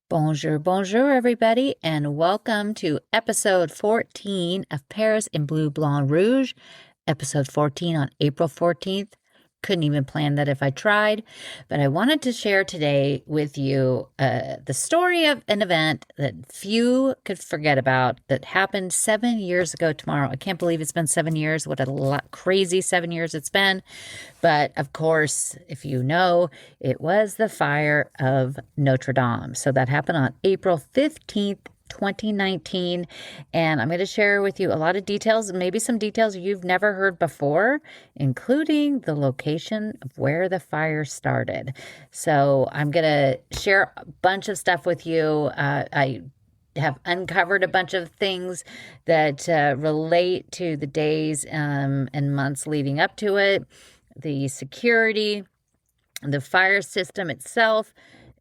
Bonjour, bonjour, everybody, and welcome to episode 14 of Paris in Bleu, Blanc, Rouge. Episode 14 on April 14th. Couldn't even plan that if I tried, but I wanted to share today with you the story of an event that few could forget about that happened 7 years ago tomorrow. I can't believe it's been 7 years. What a crazy 7 years it's been. But of course, if you know, it was the fire of Notre-Dame. So that happened on April 15th, 2019, and I'm going to share with you a lot of details, maybe some details you've never heard before, including the location of where the fire started. So I'm going to share a bunch of stuff with you. I have uncovered a bunch of things that relate to the days and months leading up to it, the security, the fire system itself,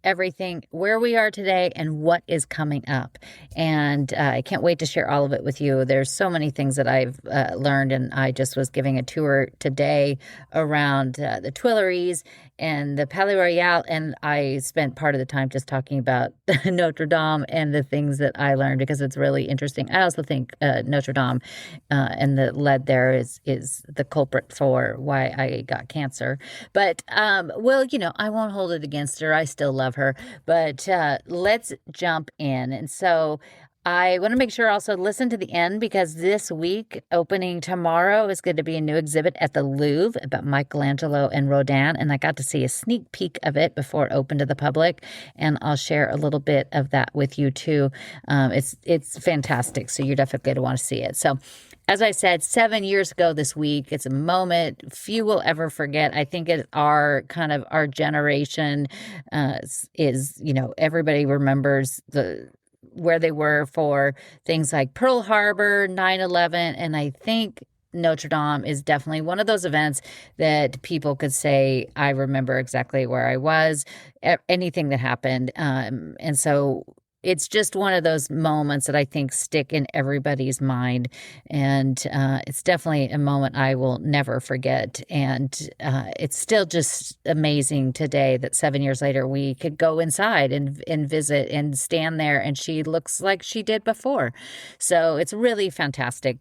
everything, where we are today and what is coming up. And I can't wait to share all of it with you. There's so many things that I've learned, and I just was giving a tour today around the Tuileries and the Palais Royal, and I spent part of the time just talking about Notre Dame and the things that I learned because it's really interesting. I also think Notre Dame and the lead there is the culprit for why I got cancer. But, well, I won't hold it against her. I still love her. But let's jump in. And so I want to make sure also listen to the end, because this week, opening tomorrow, is going to be a new exhibit at the Louvre about Michelangelo and Rodin. And I got to see a sneak peek of it before it opened to the public. And I'll share a little bit of that with you too. It's fantastic. So you're definitely going to want to see it. So as I said, 7 years ago this week, it's a moment few will ever forget. I think our generation is, everybody remembers where they were for things like Pearl Harbor, 9/11, and I think Notre Dame is definitely one of those events that people could say, I remember exactly where I was, anything that happened. And so it's just one of those moments that I think stick in everybody's mind. And it's definitely a moment I will never forget. And it's still just amazing today that 7 years later, we could go inside and visit and stand there, and she looks like she did before. So it's really fantastic.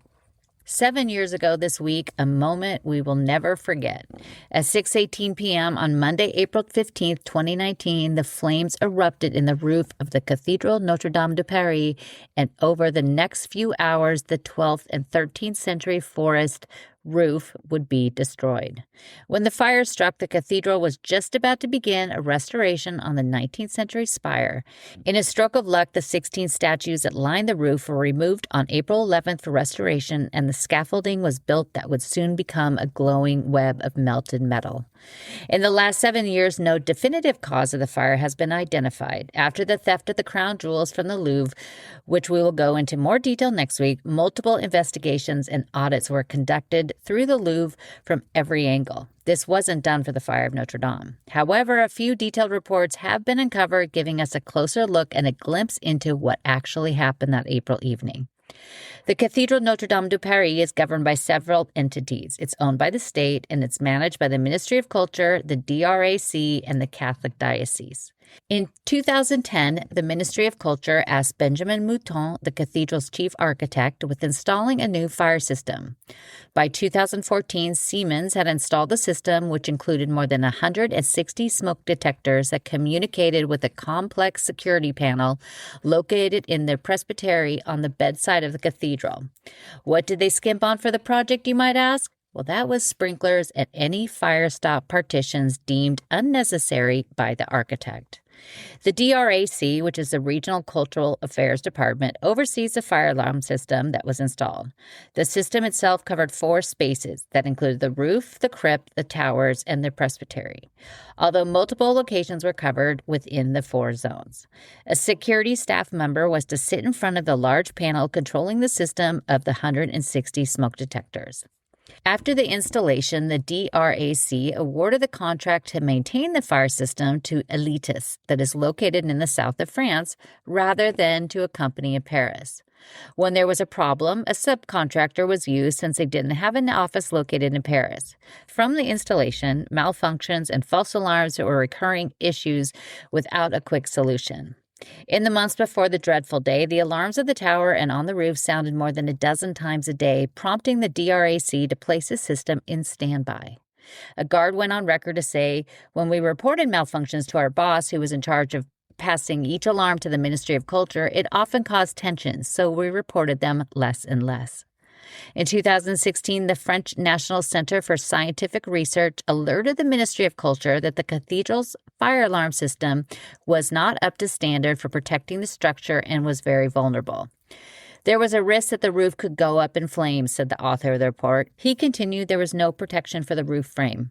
7 years ago this week, a moment we will never forget. At 6:18 p.m. on Monday, April 15th, 2019, the flames erupted in the roof of the Cathedral Notre-Dame de Paris, and over the next few hours, the 12th and 13th century forest roof would be destroyed. When the fire struck, the cathedral was just about to begin a restoration on the 19th century spire. In a stroke of luck, the 16 statues that lined the roof were removed on April 11th for restoration, and the scaffolding was built that would soon become a glowing web of melted metal. In the last 7 years, no definitive cause of the fire has been identified. After the theft of the crown jewels from the Louvre, which we will go into more detail next week, multiple investigations and audits were conducted through the Louvre from every angle. This wasn't done for the fire of Notre Dame. However, a few detailed reports have been uncovered, giving us a closer look and a glimpse into what actually happened that April evening. The Cathedral Notre-Dame de Paris is governed by several entities. It's owned by the state, and it's managed by the Ministry of Culture, the DRAC, and the Catholic Diocese. In 2010, the Ministry of Culture asked Benjamin Mouton, the cathedral's chief architect, with installing a new fire system. By 2014, Siemens had installed the system, which included more than 160 smoke detectors that communicated with a complex security panel located in the presbytery on the bedside of the cathedral. What did they skimp on for the project, you might ask? Well, that was sprinklers and any fire stop partitions deemed unnecessary by the architect. The DRAC, which is the Regional Cultural Affairs Department, oversees the fire alarm system that was installed. The system itself covered 4 spaces that included the roof, the crypt, the towers, and the presbytery, although multiple locations were covered within the 4 zones. A security staff member was to sit in front of the large panel controlling the system of the 160 smoke detectors. After the installation, the DRAC awarded the contract to maintain the fire system to Elitis, that is located in the south of France, rather than to a company in Paris. When there was a problem, a subcontractor was used since they didn't have an office located in Paris. From the installation, malfunctions and false alarms were recurring issues without a quick solution. In the months before the dreadful day, the alarms of the tower and on the roof sounded more than a dozen times a day, prompting the DRAC to place his system in standby. A guard went on record to say, "When we reported malfunctions to our boss, who was in charge of passing each alarm to the Ministry of Culture, it often caused tensions, so we reported them less and less." In 2016, the French National Center for Scientific Research alerted the Ministry of Culture that the cathedral's fire alarm system was not up to standard for protecting the structure and was very vulnerable. "There was a risk that the roof could go up in flames," said the author of the report. He continued there was no protection for the roof frame.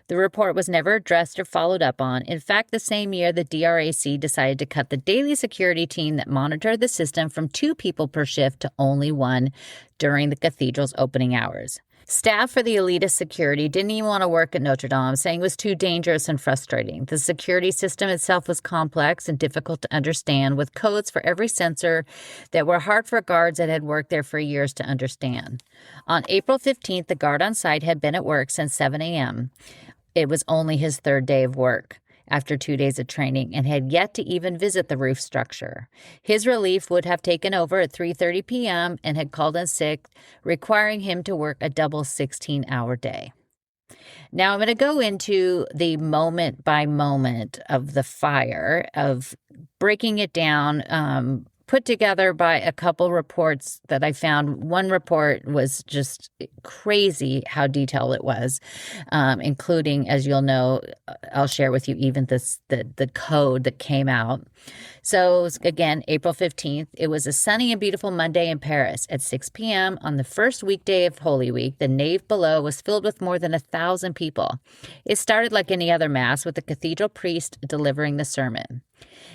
The report was never addressed or followed up on. In fact, the same year, the DRAC decided to cut the daily security team that monitored the system from 2 people per shift to only 1 during the cathedral's opening hours. Staff for the elitist security didn't even want to work at Notre Dame, saying it was too dangerous and frustrating. The security system itself was complex and difficult to understand, with codes for every sensor that were hard for guards that had worked there for years to understand. On April 15th, the guard on site had been at work since 7 a.m. It was only his 3rd day of work after 2 days of training and had yet to even visit the roof structure. His relief would have taken over at 3:30 p.m. and had called in sick, requiring him to work a double 16-hour day. Now I'm going to go into the moment by moment of the fire, of breaking it down, put together by a couple reports that I found. One report was just crazy how detailed it was, including, as you'll know, I'll share with you even the code that came out. So again, April 15th, it was a sunny and beautiful Monday in Paris. At 6 p.m. on the first weekday of Holy Week, the nave below was filled with more than 1,000 people. It started like any other mass, with the cathedral priest delivering the sermon.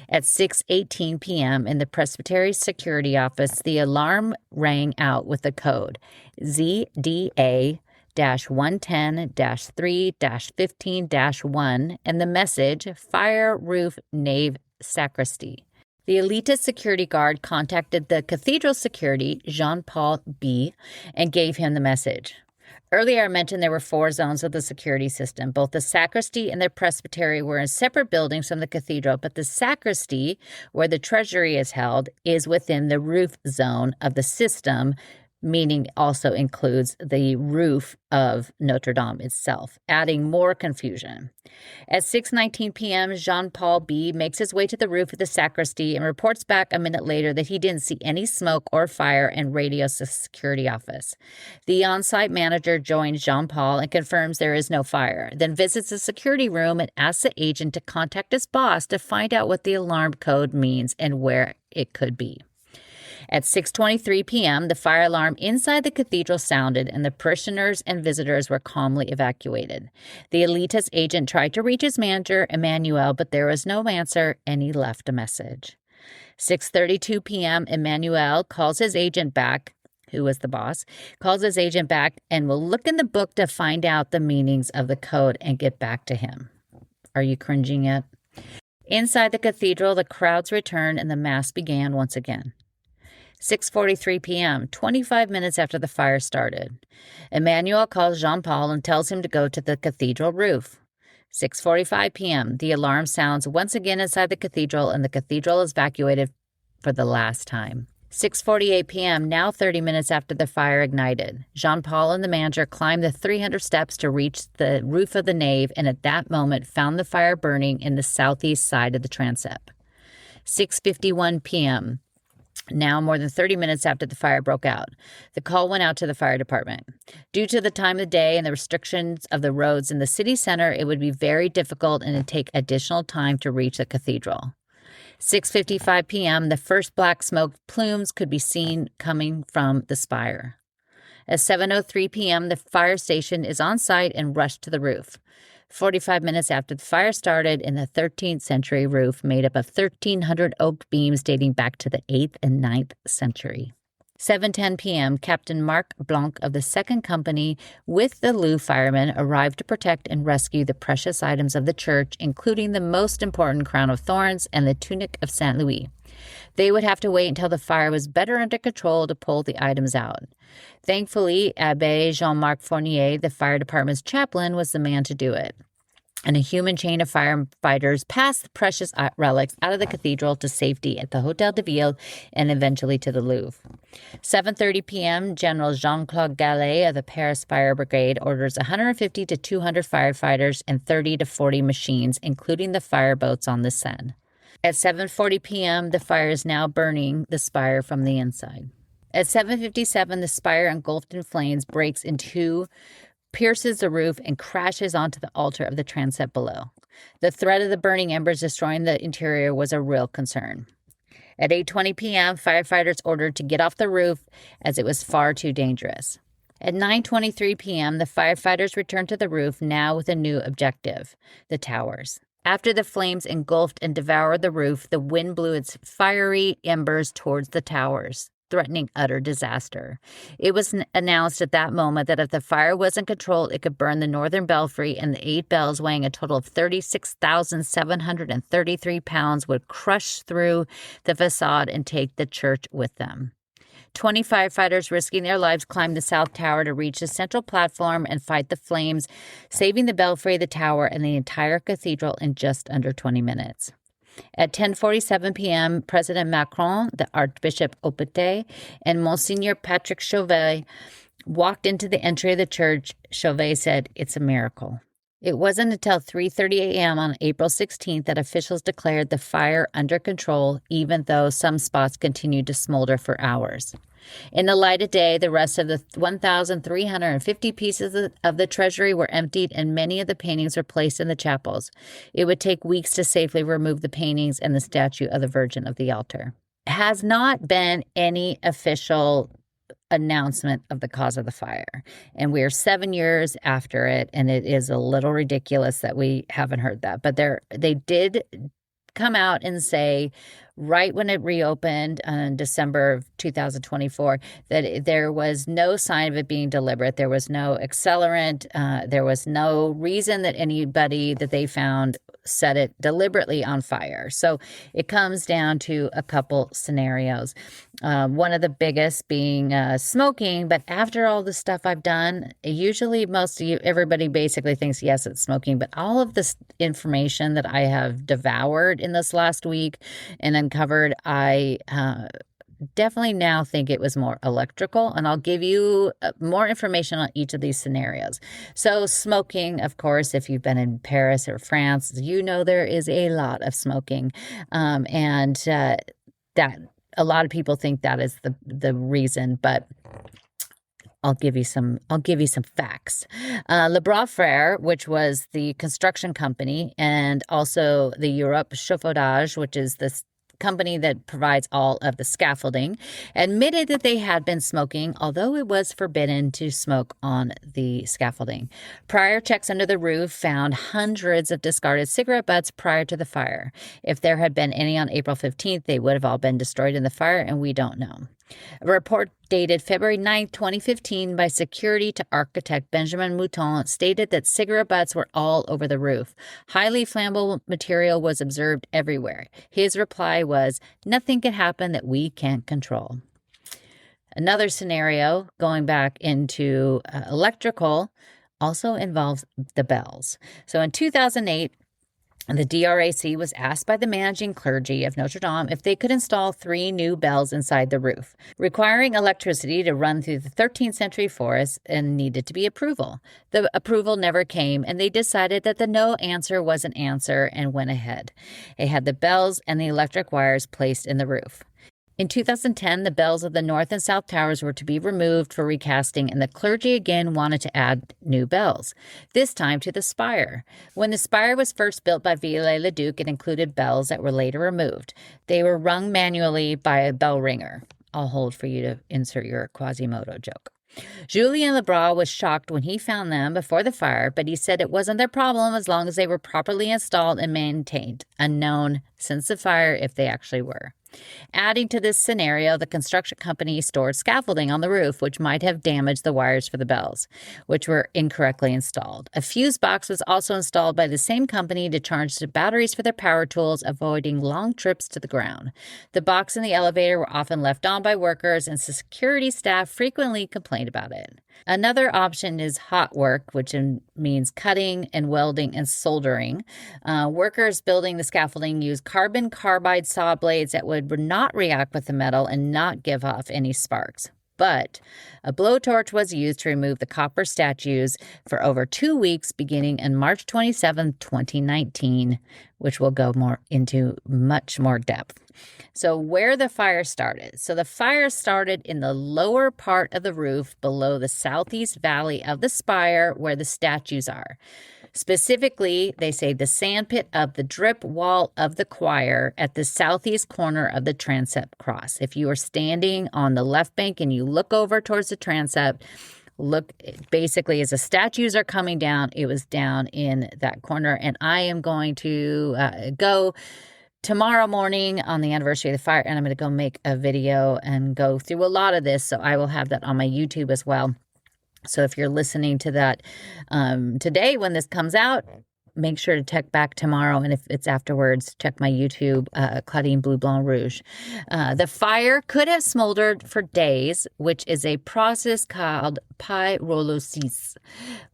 At 6:18 p.m. in the Presbytery security office, the alarm rang out with the code ZDA-110-3-15-1 and the message, "Fire Roof Nave Sacristy." The elitist security guard contacted the cathedral security, Jean-Paul B., and gave him the message. Earlier, I mentioned there were 4 zones of the security system. Both the sacristy and the presbytery were in separate buildings from the cathedral, but the sacristy, where the treasury is held, is within the roof zone of the system, meaning also includes the roof of Notre Dame itself, adding more confusion. At 6:19 p.m., Jean-Paul B. makes his way to the roof of the sacristy and reports back a minute later that he didn't see any smoke or fire and radios the security office. The on-site manager joins Jean-Paul and confirms there is no fire, then visits the security room and asks the agent to contact his boss to find out what the alarm code means and where it could be. At 6:23 p.m., the fire alarm inside the cathedral sounded, and the parishioners and visitors were calmly evacuated. The elitist agent tried to reach his manager, Emmanuel, but there was no answer, and he left a message. 6:32 p.m., Emmanuel calls his agent back, who was the boss, calls his agent back and will look in the book to find out the meanings of the code and get back to him. Are you cringing yet? Inside the cathedral, the crowds returned, and the mass began once again. 6:43 p.m., 25 minutes after the fire started. Emmanuel calls Jean-Paul and tells him to go to the cathedral roof. 6:45 p.m., the alarm sounds once again inside the cathedral, and the cathedral is evacuated for the last time. 6:48 p.m., now 30 minutes after the fire ignited. Jean-Paul and the manager climbed the 300 steps to reach the roof of the nave, and at that moment found the fire burning in the southeast side of the transept. 6:51 p.m., now more than 30 minutes after the fire broke out. The call went out to the fire department. Due to the time of day and the restrictions of the roads in the city center, it would be very difficult and it'd take additional time to reach the cathedral. 6:55 p.m., the first black smoke plumes could be seen coming from the spire. At 7:03 p.m., the fire station is on site and rushed to the roof. 45 minutes after the fire started, in the 13th century roof made up of 1,300 oak beams dating back to the 8th and 9th century. 7:10 p.m., Captain Marc Blanc of the 2nd Company with the Louvre firemen arrived to protect and rescue the precious items of the church, including the most important crown of thorns and the tunic of Saint Louis. They would have to wait until the fire was better under control to pull the items out. Thankfully, Abbé Jean-Marc Fournier, the fire department's chaplain, was the man to do it. and a human chain of firefighters passed the precious relics out of the cathedral to safety at the Hotel de Ville and eventually to the Louvre. 7:30 p.m., General Jean-Claude Gallet of the Paris Fire Brigade orders 150 to 200 firefighters and 30 to 40 machines, including the fireboats on the Seine. At 7:40 p.m., the fire is now burning the spire from the inside. At 7:57, the spire, engulfed in flames, breaks in two, pierces the roof, and crashes onto the altar of the transept below. The threat of the burning embers destroying the interior was a real concern. At 8:20 p.m., firefighters ordered to get off the roof as it was far too dangerous. At 9:23 p.m., the firefighters returned to the roof, now with a new objective: the towers. After the flames engulfed and devoured the roof, the wind blew its fiery embers towards the towers, threatening utter disaster. It was announced at that moment that if the fire wasn't controlled, it could burn the northern belfry, and the 8 bells, weighing a total of 36,733 pounds, would crush through the facade and take the church with them. 20 firefighters, risking their lives, climbed the south tower to reach the central platform and fight the flames, saving the belfry, the tower, and the entire cathedral in just under 20 minutes. At 10:47 p.m., President Macron, the Archbishop Opete, and Monsignor Patrick Chauvet walked into the entry of the church. Chauvet said, "It's a miracle." It wasn't until 3:30 a.m. on April 16th that officials declared the fire under control, even though some spots continued to smolder for hours. In the light of day, the rest of the 1,350 pieces of the treasury were emptied, and many of the paintings were placed in the chapels. It would take weeks to safely remove the paintings and the statue of the Virgin of the altar. Has not been any official announcement of the cause of the fire, and we are 7 years after it, and it is a little ridiculous that we haven't heard that. But they did come out and say, right when it reopened in December of 2024, that there was no sign of it being deliberate. There was no accelerant. There was no reason that anybody that they found set it deliberately on fire. So it comes down to a couple scenarios. One of the biggest being smoking. But after all the stuff I've done, usually everybody basically thinks, yes, it's smoking. But all of this information that I have devoured in this last week and uncovered, I definitely now think it was more electrical, and I'll give you more information on each of these scenarios. So smoking, of course, if you've been in Paris or France, you know there is a lot of smoking, and that a lot of people think that is the reason, but I'll give you some facts. Le Bras Frere, which was the construction company, and also the Europe Chauffaudage, which is this company that provides all of the scaffolding, admitted that they had been smoking, although it was forbidden to smoke on the scaffolding. Prior checks under the roof found hundreds of discarded cigarette butts prior to the fire. If there had been any on April 15th, they would have all been destroyed in the fire, and we don't know. A report dated February 9, 2015 by security to architect Benjamin Mouton stated that cigarette butts were all over the roof. Highly flammable material was observed everywhere. His reply was, "Nothing can happen that we can't control." Another scenario, going back into electrical, also involves the bells. So in 2008, the DRAC was asked by the managing clergy of Notre-Dame if they could install 3 new bells inside the roof, requiring electricity to run through the 13th century forest, and needed to be approval. The approval never came, and they decided that the no answer was an answer and went ahead. They had the bells and the electric wires placed in the roof. In 2010, the bells of the north and south towers were to be removed for recasting, and the clergy again wanted to add new bells, this time to the spire. When the spire was first built by Viollet-le-Duc, it included bells that were later removed. They were rung manually by a bell ringer. I'll hold for you to insert your Quasimodo joke. Julien Lebras was shocked when he found them before the fire, but he said it wasn't their problem as long as they were properly installed and maintained. Unknown since the fire if they actually were. Adding to this scenario, the construction company stored scaffolding on the roof, which might have damaged the wires for the bells, which were incorrectly installed. A fuse box was also installed by the same company to charge the batteries for their power tools, avoiding long trips to the ground. The box and the elevator were often left on by workers, and security staff frequently complained about it. Another option is hot work, which means cutting and welding and soldering. Workers building the scaffolding used carbon carbide saw blades that would not react with the metal and not give off any sparks. But a blowtorch was used to remove the copper statues for over 2 weeks, beginning on March 27, 2019, which we'll go more into much more depth. So where the fire started. So the fire started in the lower part of the roof below the southeast valley of the spire where the statues are. Specifically, they say the sandpit of the drip wall of the choir at the southeast corner of the transept cross. If you are standing on the left bank and you look over towards the transept, look basically as the statues are coming down, it was down in that corner. And I am going to go tomorrow morning on the anniversary of the fire, and I'm going to go make a video and go through a lot of this. So I will have that on my YouTube as well. So if you're listening to that today when this comes out, make sure to check back tomorrow. And if it's afterwards, check my YouTube, Claudine Bleu Blanc Rouge. The fire could have smoldered for days, which is a process called pyrolysis.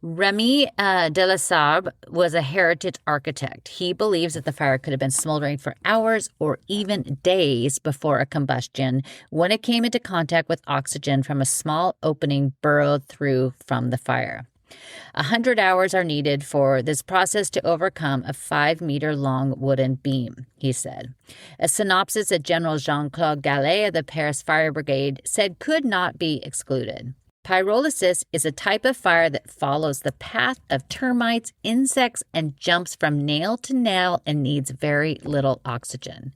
Remy de la Sabre was a heritage architect. He believes that the fire could have been smoldering for hours or even days before a combustion when it came into contact with oxygen from a small opening burrowed through from the fire. 100 hours are needed for this process to overcome a 5-meter-long wooden beam, he said. A synopsis that General Jean-Claude Gallet of the Paris Fire Brigade said could not be excluded. Pyrolysis is a type of fire that follows the path of termites, insects, and jumps from nail to nail and needs very little oxygen.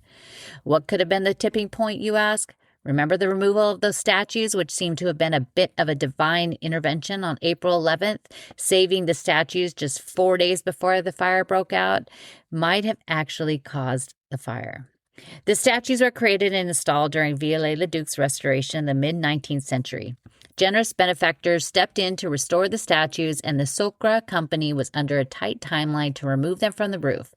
What could have been the tipping point, you ask? Remember the removal of those statues, which seemed to have been a bit of a divine intervention on April 11th, saving the statues just 4 days before the fire broke out, might have actually caused the fire. The statues were created and installed during Viollet-le-Duc's restoration in the mid-19th century. Generous benefactors stepped in to restore the statues, and the Socra company was under a tight timeline to remove them from the roof.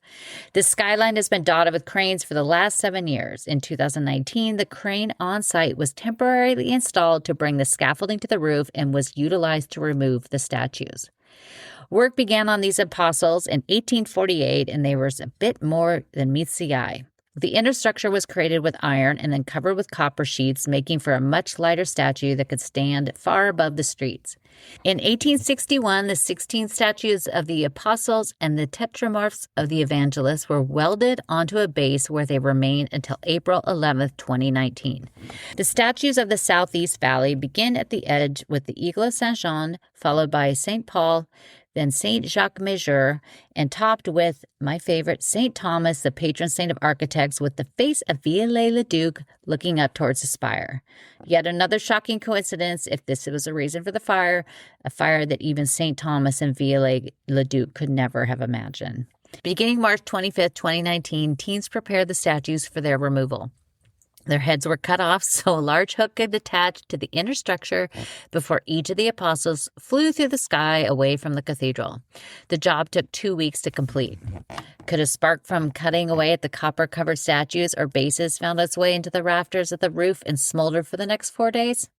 The skyline has been dotted with cranes for the last 7 years. In 2019, the crane on site was temporarily installed to bring the scaffolding to the roof and was utilized to remove the statues. Work began on these apostles in 1848, and they were a bit more than meets the eye. The inner structure was created with iron and then covered with copper sheets, making for a much lighter statue that could stand far above the streets. In 1861, the 16 statues of the apostles and the tetramorphs of the evangelists were welded onto a base where they remained until April 11, 2019. The statues of the Southeast Valley begin at the edge with the Eagle of Saint Jean, followed by St. Paul, then St. Jacques Majeur, and topped with, my favorite, St. Thomas, the patron saint of architects, with the face of Viollet-le-Duc looking up towards the spire. Yet another shocking coincidence, if this was a reason for the fire, a fire that even St. Thomas and Viollet-le-Duc could never have imagined. Beginning March 25, 2019, teams prepared the statues for their removal. Their heads were cut off so a large hook could attach to the inner structure before each of the apostles flew through the sky away from the cathedral. The job took 2 weeks to complete. Could a spark from cutting away at the copper-covered statues or bases found its way into the rafters of the roof and smoldered for the next 4 days?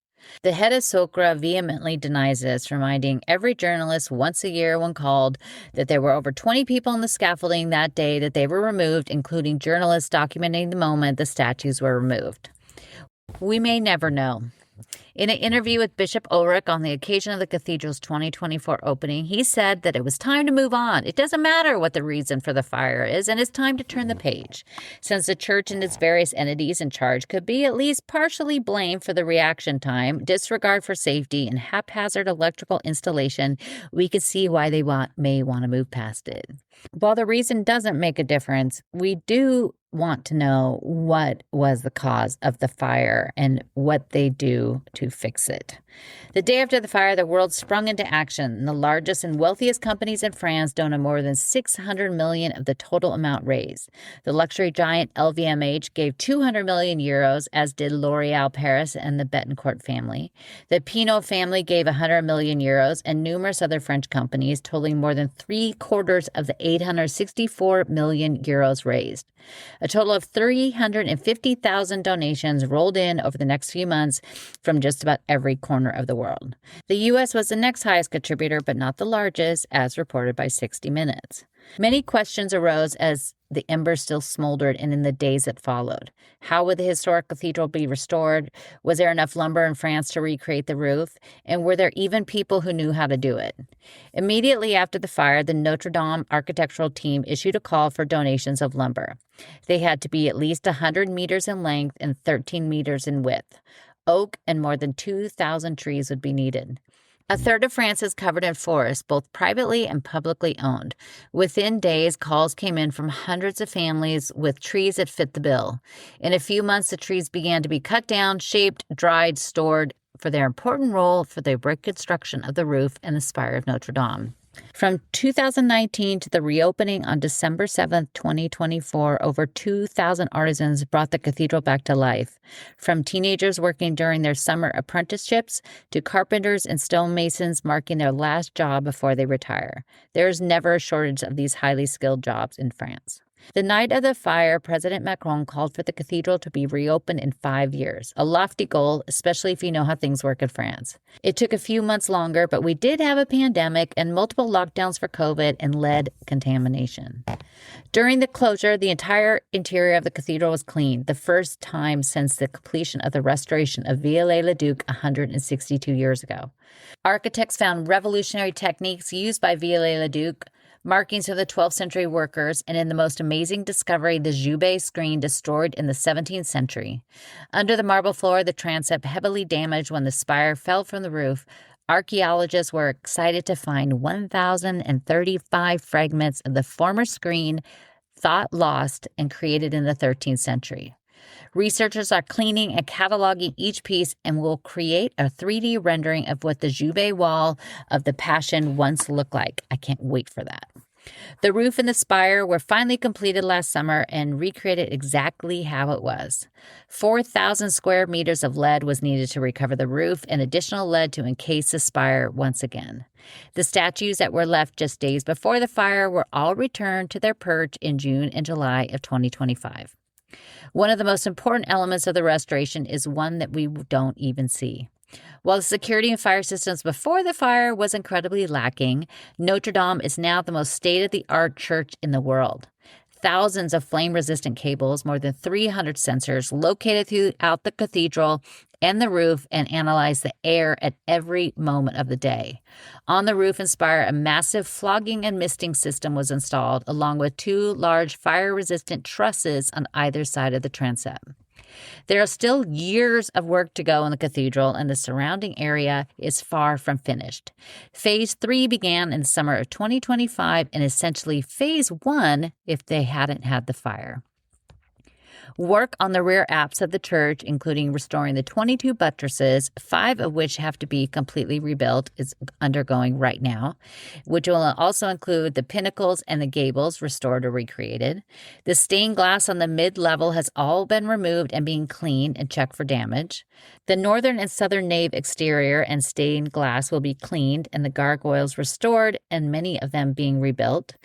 The head of Socra vehemently denies this, reminding every journalist once a year when called that there were over 20 people on the scaffolding that day that they were removed, including journalists documenting the moment the statues were removed. We may never know. In an interview with Bishop Ulrich on the occasion of the cathedral's 2024 opening, he said that it was time to move on. It doesn't matter what the reason for the fire is, and it's time to turn the page. Since the church and its various entities in charge could be at least partially blamed for the reaction time, disregard for safety, and haphazard electrical installation, we could see why they may want to move past it. While the reason doesn't make a difference, we do want to know what was the cause of the fire and what they do to fix it. The day after the fire, the world sprung into action. The largest and wealthiest companies in France donated more than 600 million of the total amount raised. The luxury giant LVMH gave 200 million euros, as did L'Oréal Paris and the Bettencourt family. The Pinault family gave 100 million euros, and numerous other French companies, totaling more than 3/4 of the 864 million euros raised. A total of 350,000 donations rolled in over the next few months from just about every corner of the world. The U.S. was the next highest contributor, but not the largest, as reported by 60 Minutes. Many questions arose as the embers still smoldered and in the days that followed. How would the historic cathedral be restored? Was there enough lumber in France to recreate the roof? And were there even people who knew how to do it? Immediately after the fire, the Notre-Dame architectural team issued a call for donations of lumber. They had to be at least 100 meters in length and 13 meters in width. Oak and more than 2,000 trees would be needed. A third of France is covered in forests, both privately and publicly owned. Within days, calls came in from hundreds of families with trees that fit the bill. In a few months, the trees began to be cut down, shaped, dried, stored for their important role for the reconstruction of the roof and the spire of Notre Dame. From 2019 to the reopening on December 7, 2024, over 2,000 artisans brought the cathedral back to life. From teenagers working during their summer apprenticeships to carpenters and stonemasons marking their last job before they retire. There is never a shortage of these highly skilled jobs in France. The night of the fire, President Macron called for the cathedral to be reopened in 5 years, a lofty goal, especially if you know how things work in France. It took a few months longer, but we did have a pandemic and multiple lockdowns for COVID and lead contamination. During the closure, the entire interior of the cathedral was cleaned, the first time since the completion of the restoration of Viollet-le-Duc 162 years ago. Architects found revolutionary techniques used by Viollet-le-Duc, markings of the 12th century workers, and in the most amazing discovery, the Joubert screen destroyed in the 17th century. Under the marble floor, the transept heavily damaged when the spire fell from the roof, archaeologists were excited to find 1,035 fragments of the former screen thought lost and created in the 13th century. Researchers are cleaning and cataloging each piece and will create a 3D rendering of what the Joubert wall of the Passion once looked like. I can't wait for that. The roof and the spire were finally completed last summer and recreated exactly how it was. 4,000 square meters of lead was needed to recover the roof and additional lead to encase the spire once again. The statues that were left just days before the fire were all returned to their perch in June and July of 2025. One of the most important elements of the restoration is one that we don't even see. While the security and fire systems before the fire was incredibly lacking, Notre Dame is now the most state-of-the-art church in the world. Thousands of flame-resistant cables, more than 300 sensors located throughout the cathedral and the roof, and analyze the air at every moment of the day. On the roof and spire, a massive flogging and misting system was installed, along with 2 large fire-resistant trusses on either side of the transept. There are still years of work to go in the cathedral, and the surrounding area is far from finished. Phase 3 began in the summer of 2025, and essentially Phase 1 if they hadn't had the fire. Work on the rear apse of the church, including restoring the 22 buttresses, 5 of which have to be completely rebuilt, is undergoing right now, which will also include the pinnacles and the gables restored or recreated. The stained glass on the mid-level has all been removed and being cleaned and checked for damage. The northern and southern nave exterior and stained glass will be cleaned and the gargoyles restored, and many of them being rebuilt.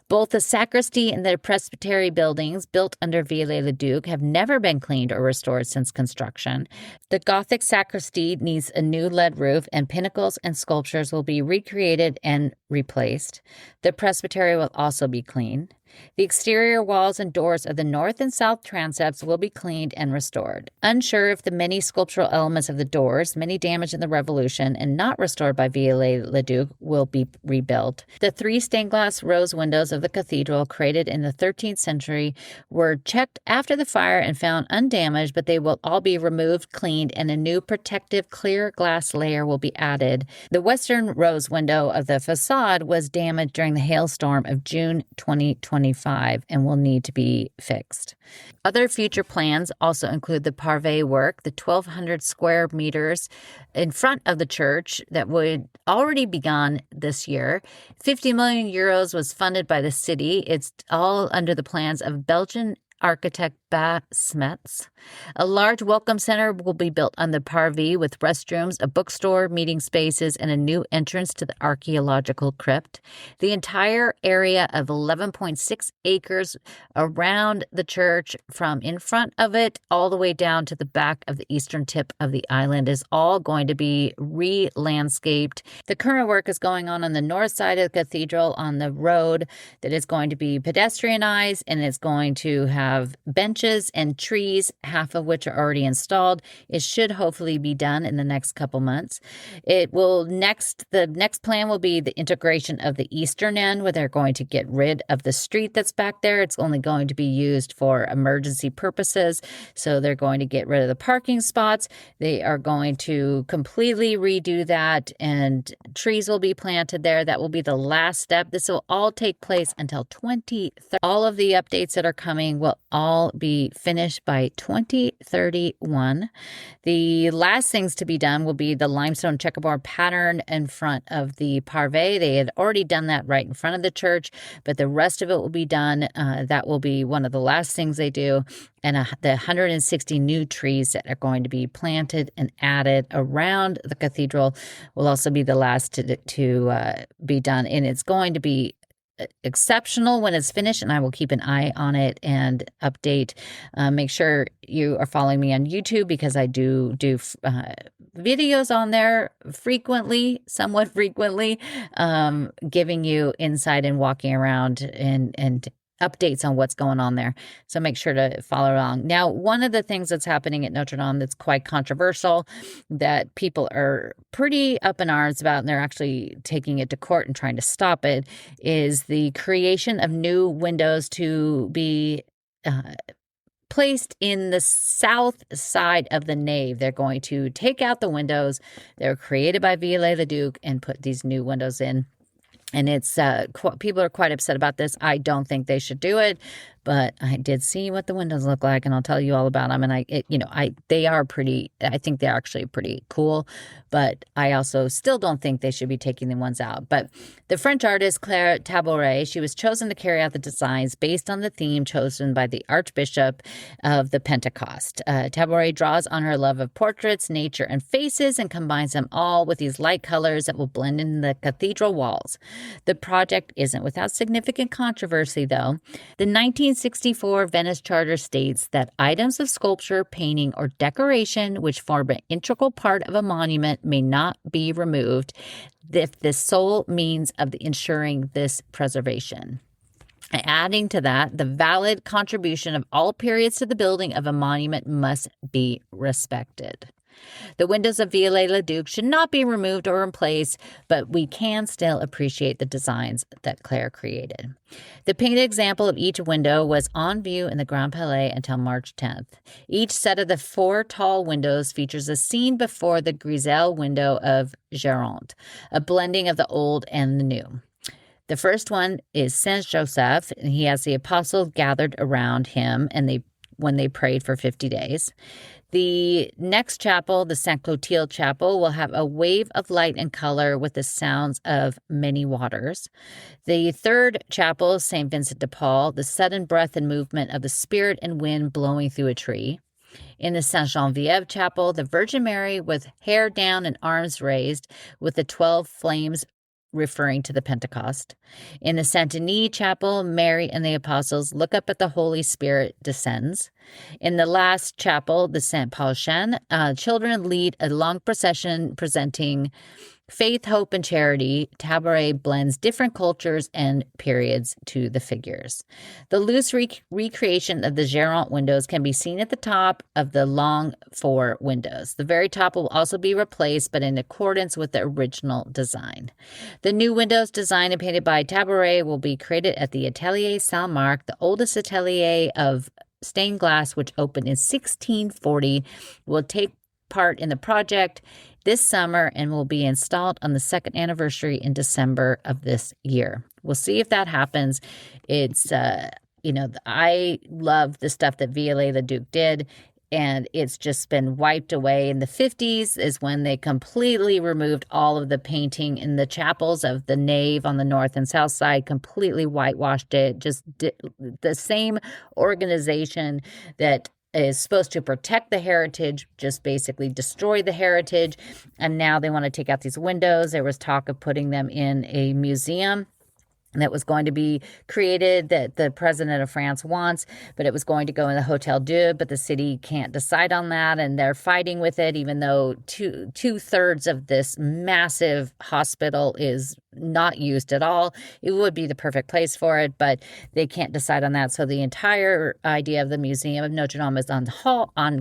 Both the sacristy and the presbytery buildings, built under Viollet-le-Duc, have never been cleaned or restored since construction. The Gothic sacristy needs a new lead roof, and pinnacles and sculptures will be recreated and replaced. The presbytery will also be cleaned. The exterior walls and doors of the north and south transepts will be cleaned and restored. Unsure if the many sculptural elements of the doors, many damaged in the Revolution and not restored by Viollet-le-Duc, will be rebuilt. The 3 stained glass rose windows of the cathedral, created in the 13th century, were checked after the fire and found undamaged, but they will all be removed, cleaned, and a new protective clear glass layer will be added. The western rose window of the facade facade was damaged during the hailstorm of June 2025 and will need to be fixed. Other future plans also include the parve work, the 1,200 square meters in front of the church that would already begun this year. 50 million euros was funded by the city. It's all under the plans of Belgian architect Bas Smets. A large welcome center will be built on the parvis with restrooms, a bookstore, meeting spaces, and a new entrance to the archaeological crypt. The entire area of 11.6 acres around the church, from in front of it all the way down to the back of the eastern tip of the island, is all going to be re-landscaped. The current work is going on the north side of the cathedral on the road that is going to be pedestrianized, and it's going to have benches and trees, half of which are already installed. It should hopefully be done in the next couple months. The next plan will be the integration of the eastern end, where they're going to get rid of the street that's back there. It's only going to be used for emergency purposes. So they're going to get rid of the parking spots. They are going to completely redo that, and trees will be planted there. That will be the last step. This will all take place until 2030. All of the updates that are coming will all be finished by 2031. The last things to be done will be the limestone checkerboard pattern in front of the parve. They had already done that right in front of the church, but the rest of it will be done. That will be one of the last things they do. And the 160 new trees that are going to be planted and added around the cathedral will also be the last to be done. And it's going to be exceptional when it's finished, and I will keep an eye on it and update. Make sure you are following me on YouTube, because I do videos on there somewhat frequently, giving you insight and walking around and updates on what's going on there. So make sure to follow along. Now, one of the things that's happening at Notre Dame that's quite controversial, that people are pretty up in arms about, and they're actually taking it to court and trying to stop it, is the creation of new windows to be placed in the south side of the nave. They're going to take out the windows. They're created by Viollet-le-Duc and put these new windows in. And it's people are quite upset about this. I don't think they should do it, but I did see what the windows look like, and I'll tell you all about them. And they are pretty. I think they're actually pretty cool, but I also still don't think they should be taking the ones out. But the French artist Claire Tabouret, she was chosen to carry out the designs based on the theme chosen by the Archbishop of the Pentecost. Tabouret draws on her love of portraits, nature, and faces, and combines them all with these light colors that will blend in the cathedral walls. The project isn't without significant controversy, though. The 1964 Venice Charter states that items of sculpture, painting, or decoration which form an integral part of a monument may not be removed if the sole means of ensuring this preservation. Adding to that, the valid contribution of all periods to the building of a monument must be respected. The windows of Viollet-le-Duc should not be removed or replaced, but we can still appreciate the designs that Claire created. The painted example of each window was on view in the Grand Palais until March 10th. Each set of the 4 tall windows features a scene before the Griselle window of Géronte, a blending of the old and the new. The first one is Saint Joseph, and he has the apostles gathered around him, and when they prayed for 50 days. The next chapel, the Saint Clotilde Chapel, will have a wave of light and color with the sounds of many waters. The third chapel, St. Vincent de Paul, the sudden breath and movement of the spirit and wind blowing through a tree. In the Saint Geneviève Chapel, the Virgin Mary with hair down and arms raised, with the 12 flames referring to the Pentecost. In the Saint Denis Chapel, Mary and the apostles look up at the Holy Spirit descends. In the last chapel, the Saint Paulchen, children lead a long procession presenting faith, hope, and charity. Tabouret blends different cultures and periods to the figures. The loose recreation of the Géronte windows can be seen at the top of the long 4 windows. The very top will also be replaced, but in accordance with the original design. The new windows designed and painted by Tabouret will be created at the Atelier Saint-Marc, the oldest atelier of stained glass, which opened in 1640, will take part in the project this summer and will be installed on the second anniversary in December of this year. We'll see if that happens. It's, I love the stuff that Viollet-le-Duc did, and it's just been wiped away. In the 50s is when they completely removed all of the painting in the chapels of the nave on the north and south side, completely whitewashed it. Just the same organization that is supposed to protect the heritage, just basically destroy the heritage. And now they want to take out these windows. There was talk of putting them in a museum that was going to be created that the president of France wants, but it was going to go in the Hotel Dieu, but the city can't decide on that, and they're fighting with it, even though two-thirds of this massive hospital is not used at all. It would be the perfect place for it, but they can't decide on that. So the entire idea of the Museum of Notre Dame is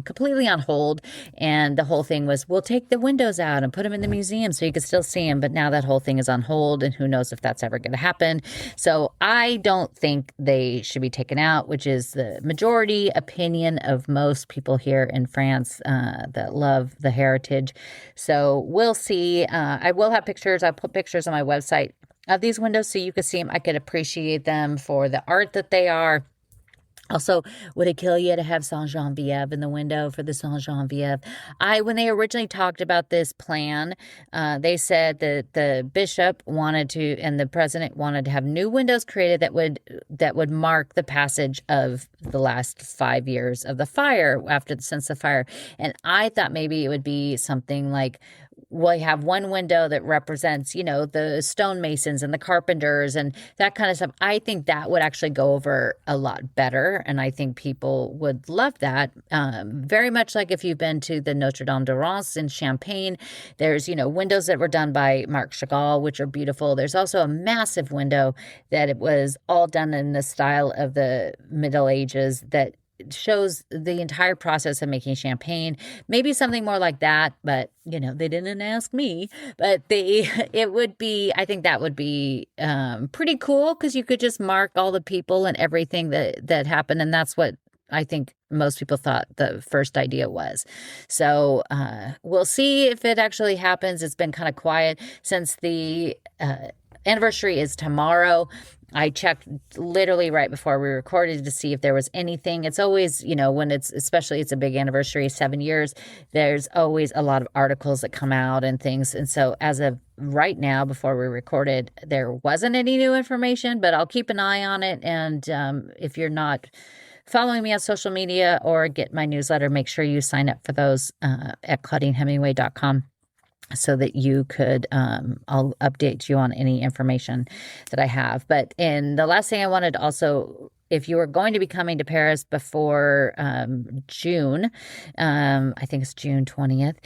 completely on hold, and the whole thing was, we'll take the windows out and put them in the museum so you can still see them, but now that whole thing is on hold, and who knows if that's ever going to happen. So I don't think they should be taken out, which is the majority opinion of most people here in France that love the heritage. So we'll see. I will have pictures. I'll put pictures on my website of these windows so you can see them. I could appreciate them for the art that they are. Also, would it kill you to have Saint-Geneviève in the window for the Saint-Geneviève? When they originally talked about this plan, they said that the bishop wanted to, and the president wanted to have new windows created that would mark the passage of the last 5 years of the fire, since the fire. And I thought maybe it would be something like, we have one window that represents, the stonemasons and the carpenters and that kind of stuff. I think that would actually go over a lot better, and I think people would love that. Very much like if you've been to the Notre-Dame de Reims in Champagne, there's, windows that were done by Marc Chagall, which are beautiful. There's also a massive window that it was all done in the style of the Middle Ages that shows the entire process of making champagne. Maybe something more like that, but they didn't ask me. But I think that would be pretty cool, because you could just mark all the people and everything that happened, and that's what I think most people thought the first idea was. So we'll see if it actually happens. It's been kind of quiet since the anniversary is tomorrow. I checked literally right before we recorded to see if there was anything. It's always, when especially it's a big anniversary, 7 years, there's always a lot of articles that come out and things. And so as of right now, before we recorded, there wasn't any new information, but I'll keep an eye on it. And if you're not following me on social media or get my newsletter, make sure you sign up for those at ClaudineHemingway.com. so that you could, I'll update you on any information that I have. But the last thing I wanted also, if you are going to be coming to Paris before June, I think it's June 20th,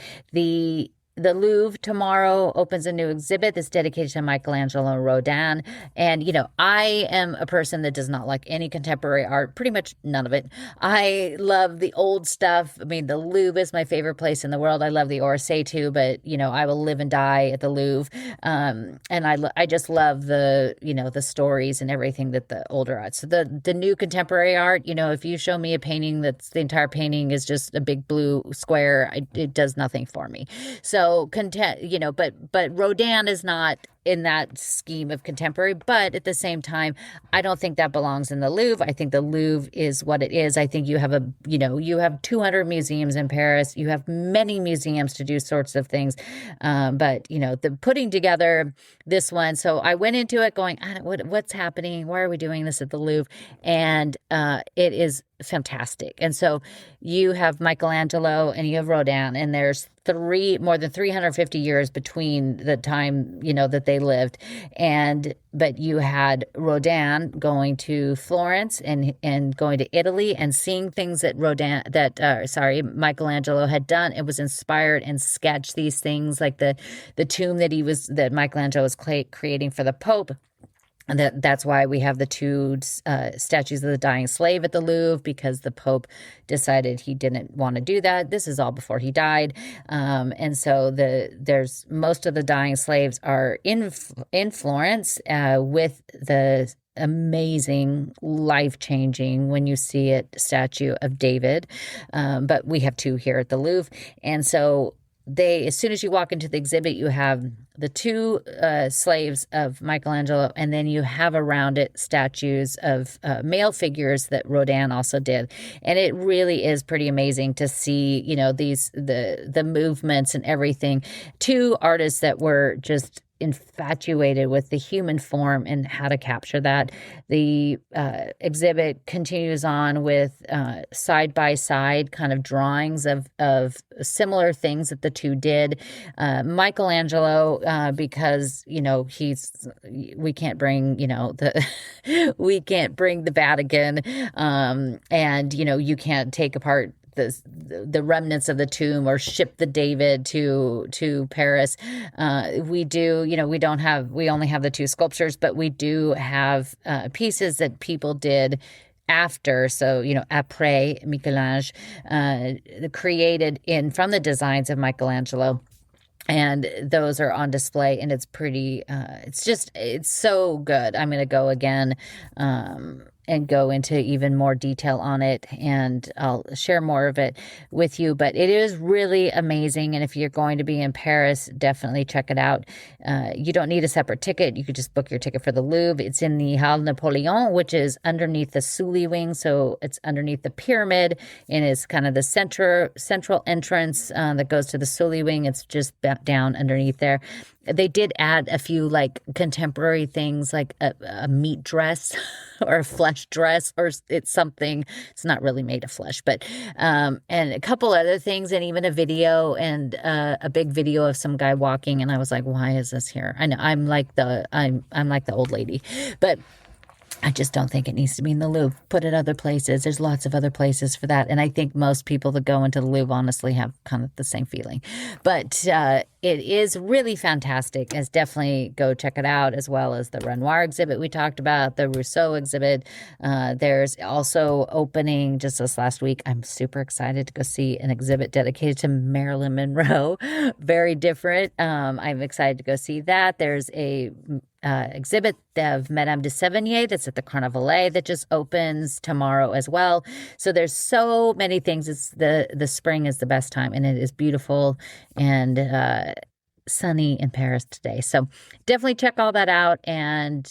the Louvre tomorrow opens a new exhibit that's dedicated to Michelangelo and Rodin. And, I am a person that does not like any contemporary art, pretty much none of it. I love the old stuff. I mean, the Louvre is my favorite place in the world. I love the Orsay too, but, I will live and die at the Louvre. And I just love the stories and everything that the older art. So the new contemporary art, if you show me a painting that's the entire painting is just a big blue square, it does nothing for me. So but Rodin is not in that scheme of contemporary, but at the same time, I don't think that belongs in the Louvre. I think the Louvre is what it is. I think you have you have 200 museums in Paris. You have many museums to do sorts of things. But the putting together this one. So I went into it going, what's happening? Why are we doing this at the Louvre? And it is fantastic. And so you have Michelangelo and you have Rodin, and there's more than 350 years between the time, that they lived. But you had Rodin going to Florence and going to Italy and seeing things that Michelangelo had done. It was inspired and sketched these things like the tomb that Michelangelo was creating for the Pope. And that's why we have the two statues of the dying slave at the Louvre, because the Pope decided he didn't want to do that. This is all before he died. And so there's most of the dying slaves are in Florence with the amazing, life-changing when you see it, statue of David. But we have two here at the Louvre. And so as soon as you walk into the exhibit, you have the two slaves of Michelangelo, and then you have around it statues of male figures that Rodin also did. And it really is pretty amazing to see, the movements and everything. Two artists that were just infatuated with the human form and how to capture that. The exhibit continues on with side-by-side kind of drawings of similar things that the two did. Michelangelo, because we can't bring we can't bring the Vatican, and you can't take apart the remnants of the tomb or ship the David to Paris. We only have the two sculptures, but we do have pieces that people did after. So, après Michel-Ange, created from the designs of Michelangelo. And those are on display, and it's pretty, it's so good. I'm going to go again, and go into even more detail on it, and I'll share more of it with you. But it is really amazing, and if you're going to be in Paris, definitely check it out. You don't need a separate ticket. You could just book your ticket for the Louvre. It's in the Halle Napoleon, which is underneath the Sully wing, so it's underneath the pyramid, and it's kind of the central entrance that goes to the Sully wing. It's just down underneath there. They did add a few contemporary things, like a meat dress or a flesh dress, or it's something. It's not really made of flesh, but and a couple other things, and even a video, and a big video of some guy walking. And I was like, why is this here? I know I'm like the old lady, but I just don't think it needs to be in the Louvre. Put it other places. There's lots of other places for that. And I think most people that go into the Louvre honestly have kind of the same feeling. But it is really fantastic. As definitely go check it out, as well as the Renoir exhibit we talked about, the Rousseau exhibit. There's also opening just this last week. I'm super excited to go see an exhibit dedicated to Marilyn Monroe. Very different. I'm excited to go see that. There's a exhibit of Madame de Sévigné that's at the Carnavalet that just opens tomorrow as well. So there's so many things. It's the spring is the best time, and it is beautiful and sunny in Paris today. So definitely check all that out, and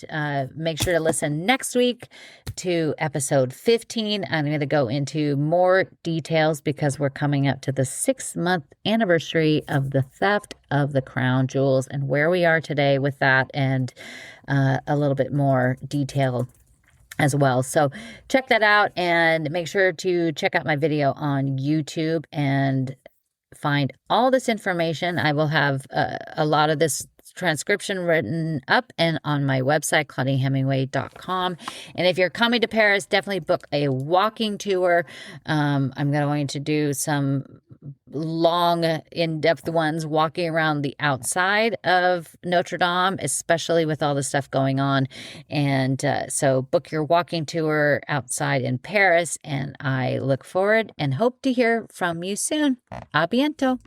make sure to listen next week to episode 15. I'm going to go into more details because we're coming up to the 6-month anniversary of the theft of the crown jewels and where we are today with that, and a little bit more detail as well. So check that out, and make sure to check out my video on YouTube and find all this information. I will have a lot of this transcription written up and on my website, claudiahemingway.com. And if you're coming to Paris, definitely book a walking tour. I'm going to do some long, in-depth ones walking around the outside of Notre-Dame, especially with all the stuff going on. And so book your walking tour outside in Paris, and I look forward and hope to hear from you soon. A bientôt.